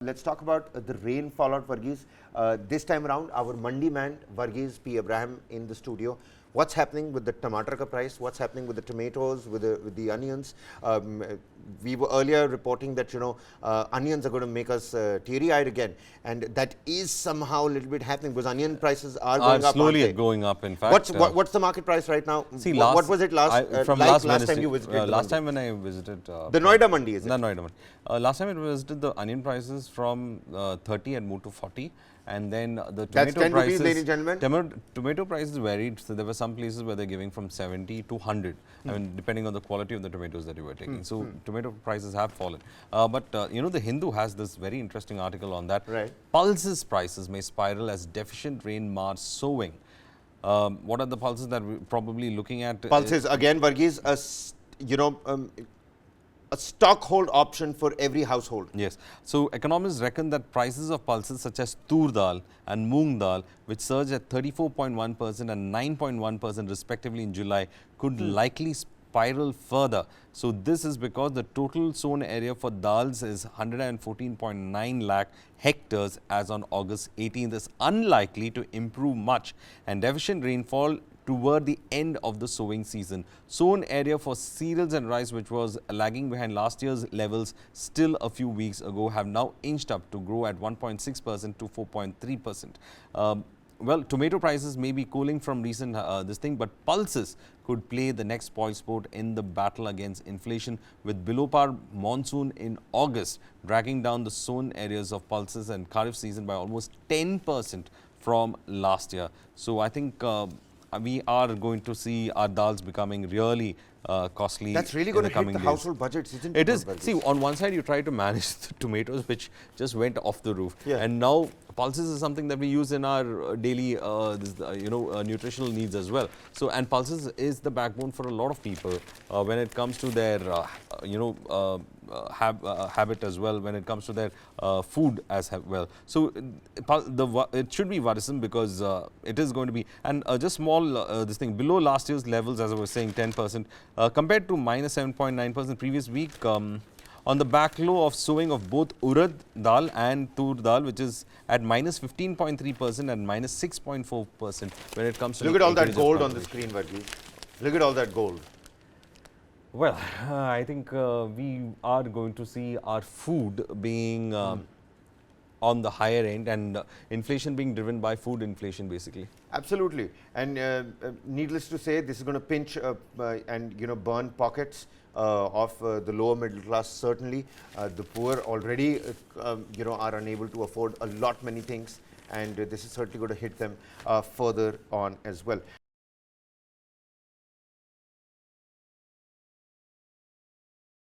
Let's talk about the rainfall out, Varghese. This time around, our Mandi man, Varghese P. Abraham, in the studio. What's happening with the tomato ka price? What's happening with the tomatoes, with the onions? We were earlier reporting that, onions are going to make us teary-eyed again. And that is somehow a little bit happening because onion prices are going up. Slowly going up, in fact. What's the market price right now? See, what was it last time you visited? Last time when I visited... the Noida Mandi, is it? The Noida Mandi. Last time I visited, the onion prices from 30 had moved to 40. And then the tomato prices, rupees, ladies and gentlemen. Tomato prices varied. So there were some places where they're giving from 70 to 100. I mean, depending on the quality of the tomatoes that you were taking. So tomato prices have fallen. But the Hindu has this very interesting article on that. Right. Pulses prices may spiral as deficient rain mars sowing. What are the pulses that we're probably looking at? Pulses again, Varghese, a stock hold option for every household. Yes. So, economists reckon that prices of pulses such as tur dal and moong dal, which surged at 34.1% and 9.1% respectively in July, could likely spiral further. So, this is because the total sown area for dals is 114.9 lakh hectares as on August 18th is unlikely to improve much, and deficient rainfall toward the end of the sowing season. Sown area for cereals and rice, which was lagging behind last year's levels still a few weeks ago, have now inched up to grow at 1.6% to 4.3%. Well, tomato prices may be cooling from recent but pulses could play the next spoilsport in the battle against inflation, with below par monsoon in August dragging down the sown areas of pulses and kharif season by almost 10% from last year. So I think we are going to see our dals becoming really costly. That's really going to hit the household budgets, isn't it? It is. See, on one side, you try to manage the tomatoes, which just went off the roof. Yeah. And now, pulses is something that we use in our daily, nutritional needs as well. So, and pulses is the backbone for a lot of people when it comes to their, habit as well, when it comes to their food as well. So, it should be worrisome because it is going to be, and just small, below last year's levels, as I was saying, 10%, compared to minus 7.9% previous week, on the back low of sowing of both urad dal and tur dal, which is at minus 15.3% and minus 6.4% when it comes to... Look at all that gold on the screen, Varghese. Look at all that gold. Well, I think we are going to see our food being on the higher end, and inflation being driven by food inflation, basically. Absolutely. And needless to say, this is going to pinch and burn pockets of the lower middle class, certainly. The poor already are unable to afford many things, and this is certainly going to hit them further on as well.